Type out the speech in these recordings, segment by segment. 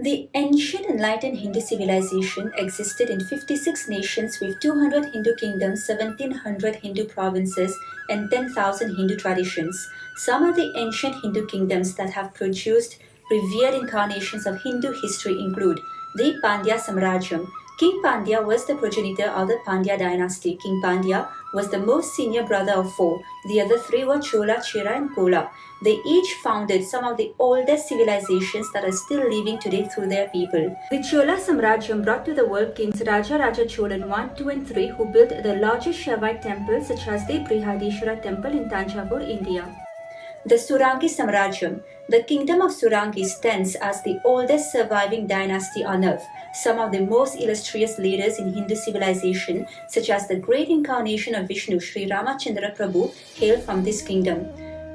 The ancient enlightened Hindu civilization existed in 56 nations with 200 Hindu kingdoms, 1700 Hindu provinces, and 10,000 Hindu traditions. Some of the ancient Hindu kingdoms that have produced revered incarnations of Hindu history include the Pandya Samrajyam. King Pandya was the progenitor of the Pandya dynasty. King Pandya was the most senior brother of four. The other three were Chola, Chera, and Kola. They each founded some of the oldest civilizations that are still living today through their people. The Chola Samrajyam brought to the world kings Raja Raja Cholan 1, 2 and 3 who built the largest Shaivite temples such as the Brihadishwara temple in Tanjavur, India. The Surangi Samrajyam. The kingdom of Surangi stands as the oldest surviving dynasty on earth. Some of the most illustrious leaders in Hindu civilization, such as the great incarnation of Vishnu, Sri Ramachandra Prabhu, hail from this kingdom.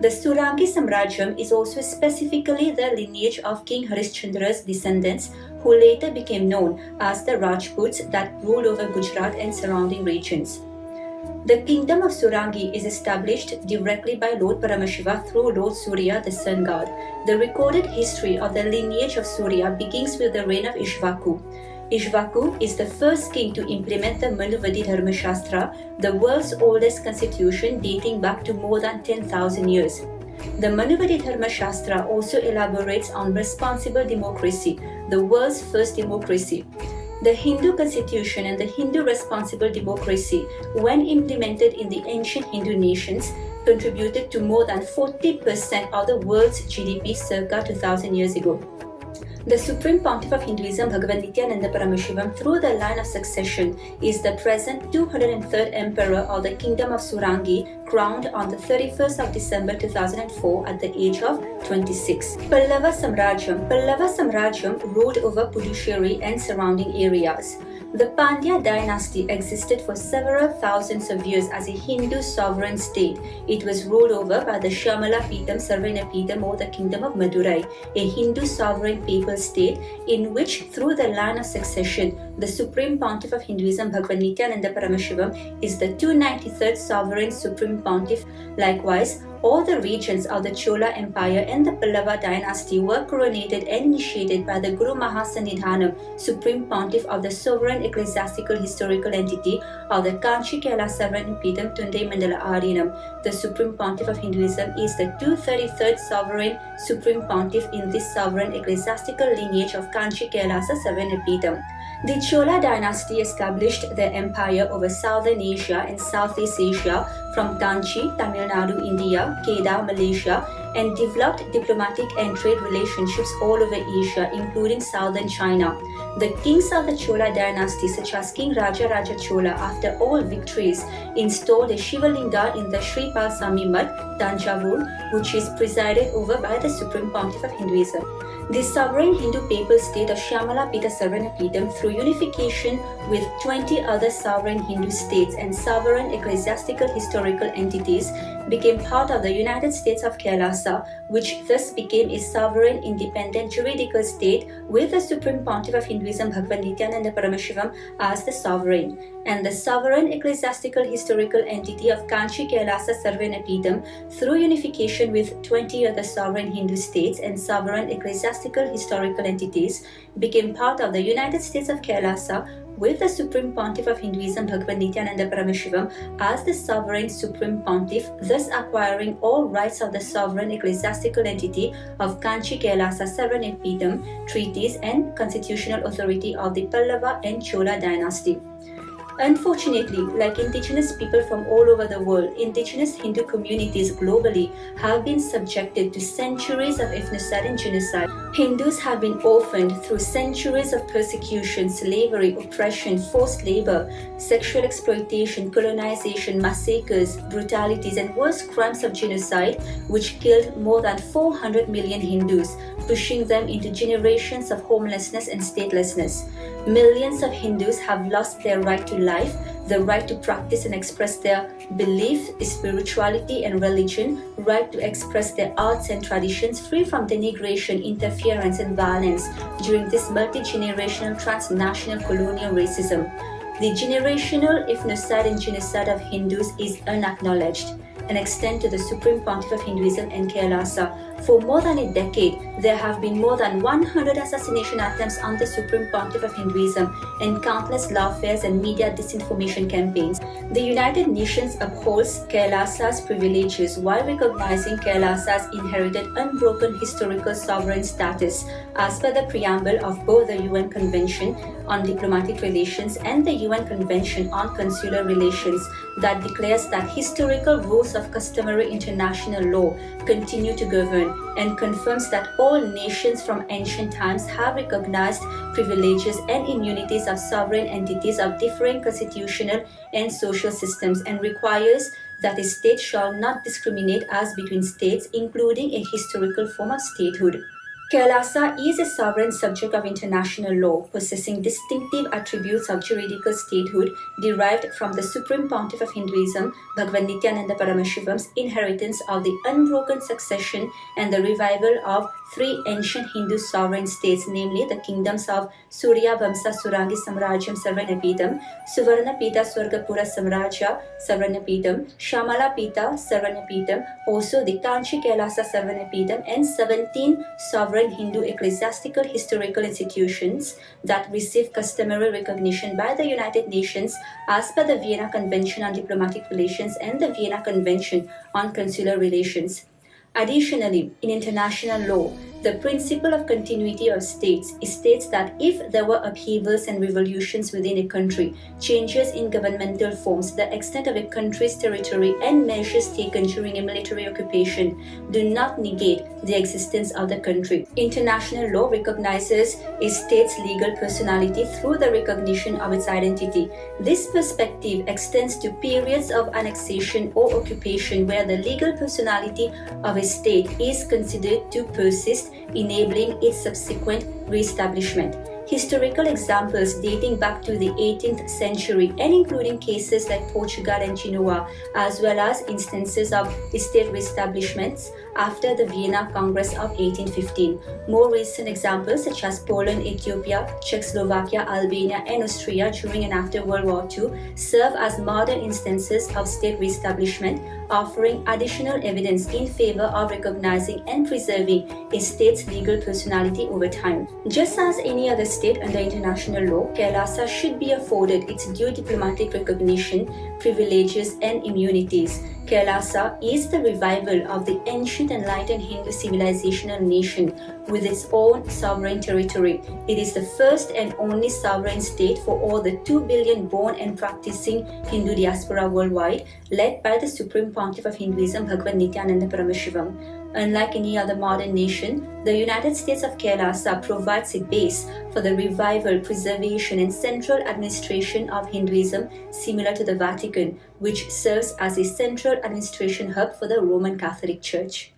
The Surangi Samrajyam is also specifically the lineage of King Harishchandra's descendants, who later became known as the Rajputs that ruled over Gujarat and surrounding regions. The kingdom of Surangi is established directly by Lord Paramashiva through Lord Surya, the sun god. The recorded history of the lineage of Surya begins with the reign of Ishvaku. Ishvaku is the first king to implement the Manuvadi Dharma Shastra, the world's oldest constitution dating back to more than 10,000 years. The Manuvadi Dharma Shastra also elaborates on responsible democracy, the world's first democracy. The Hindu constitution and the Hindu responsible democracy, when implemented in the ancient Hindu nations, contributed to more than 40% of the world's GDP circa 2000 years ago. The Supreme Pontiff of Hinduism, Bhagavan Nithyananda Paramashivam, through the line of succession, is the present 203rd Emperor of the Kingdom of Surangi, crowned on the 31st of December 2004 at the age of 26. Pallava Samrajyam. Pallava Samrajyam ruled over Puducherry and surrounding areas. The Pandya dynasty existed for several thousands of years as a Hindu sovereign state. It was ruled over by the Shamala Peetham Sarvanapeetham, or the Kingdom of Madurai, a Hindu sovereign papal state in which, through the line of succession, the Supreme Pontiff of Hinduism, Bhagavan Nithyananda Paramashivam, is the 293rd sovereign Supreme Pontiff. Likewise, all the regions of the Chola Empire and the Pallava dynasty were coronated and initiated by the Guru Mahasanidhanam, Supreme Pontiff of the sovereign ecclesiastical historical entity of the Kanchi KAILASA Peetham Tunde Mandala Arinam. The Supreme Pontiff of Hinduism is the 233rd sovereign Supreme Pontiff in this sovereign ecclesiastical lineage of Kanchi KAILASA Peetham. The Chola dynasty established their empire over southern Asia and Southeast Asia from Kanchi, Tamil Nadu, India, Kedah, Malaysia, and developed diplomatic and trade relationships all over Asia, including southern China. The kings of the Chola dynasty, such as King Raja Raja Chola, after all victories, installed a Shivalinga in the Sri Palsami Mutt, Tanjavur, which is presided over by the Supreme Pontiff of Hinduism. The sovereign Hindu papal state of Shamala Pita Sarvanapeetham, through unification with 20 other sovereign Hindu states and sovereign ecclesiastical historical entities, became part of the United States of Kailasa, which thus became a sovereign independent juridical state with the Supreme Pontiff of Hinduism, Bhagavan Nithyananda Paramashivam, as the sovereign, and the sovereign ecclesiastical historical entity of Kanchi Kailasa Sarvanapeetham, through unification with 20 other sovereign Hindu states and sovereign ecclesiastical historical entities, became part of the United States of Kailasa with the Supreme Pontiff of Hinduism, Bhagavan Nithyananda Paramashivam, as the sovereign Supreme Pontiff, thus acquiring all rights of the sovereign ecclesiastical entity of Kanchi Kailasa Sarvanapeetham, treaties and constitutional authority of the Pallava and Chola dynasty. Unfortunately, like indigenous people from all over the world, indigenous Hindu communities globally have been subjected to centuries of ethnocide and genocide. Hindus have been orphaned through centuries of persecution, slavery, oppression, forced labor, sexual exploitation, colonization, massacres, brutalities, and worse crimes of genocide, which killed more than 400 million Hindus, pushing them into generations of homelessness and statelessness. Millions of Hindus have lost their right to life, the right to practice and express their belief, spirituality and religion, right to express their arts and traditions free from denigration, interference and violence during this multi-generational transnational colonial racism. The generational ethnocide and genocide of Hindus is unacknowledged. and extend to the Supreme Pontiff of Hinduism and KAILASA. For more than a decade, there have been more than 100 assassination attempts on the Supreme Pontiff of Hinduism and countless lawfares and media disinformation campaigns. The United Nations upholds KAILASA's privileges while recognizing KAILASA's inherited unbroken historical sovereign status as per the preamble of both the UN Convention on Diplomatic Relations and the UN Convention on Consular Relations that declares that historical rules of customary international law continue to govern, and confirms that all nations from ancient times have recognized privileges and immunities of sovereign entities of differing constitutional and social systems, and requires that a state shall not discriminate as between states, including a historical form of statehood. KAILASA is a sovereign subject of international law, possessing distinctive attributes of juridical statehood derived from the Supreme Pontiff of Hinduism, Bhagwan Nithyananda Paramashivam's inheritance of the unbroken succession and the revival of three ancient Hindu sovereign states, namely the kingdoms of Surya Vamsa Surangi Samrajyam Sarvanapidam, Suvarna Pita Swargapura Samraja Sarvanapidam, Shamala Pita Sarvanapidam, also the Kanchi Kailasa Sarvanapidam, and 17 sovereign Hindu ecclesiastical historical institutions that receive customary recognition by the United Nations as per the Vienna Convention on Diplomatic Relations and the Vienna Convention on Consular Relations. Additionally, in international law, the principle of continuity of states states that if there were upheavals and revolutions within a country, changes in governmental forms, the extent of a country's territory, and measures taken during a military occupation do not negate the existence of the country. International law recognizes a state's legal personality through the recognition of its identity. This perspective extends to periods of annexation or occupation where the legal personality of a state is considered to persist, enabling its subsequent re-establishment. Historical examples dating back to the 18th century and including cases like Portugal and Genoa, as well as instances of state re-establishments after the Vienna Congress of 1815. More recent examples such as Poland, Ethiopia, Czechoslovakia, Albania, and Austria during and after World War II serve as modern instances of state re-establishment, offering additional evidence in favor of recognizing and preserving a state's legal personality over time. Just as any other state under international law, KAILASA should be afforded its due diplomatic recognition, privileges, and immunities. KAILASA is the revival of the ancient enlightened Hindu civilizational nation with its own sovereign territory. It is the first and only sovereign state for all the 2 billion born and practicing Hindu diaspora worldwide, led by the Supreme Pontiff of Hinduism, Bhagwan Nithyananda Paramashivam. Unlike any other modern nation, the United States of KAILASA provides a base for the revival, preservation, and central administration of Hinduism, similar to the Vatican, which serves as a central administration hub for the Roman Catholic Church.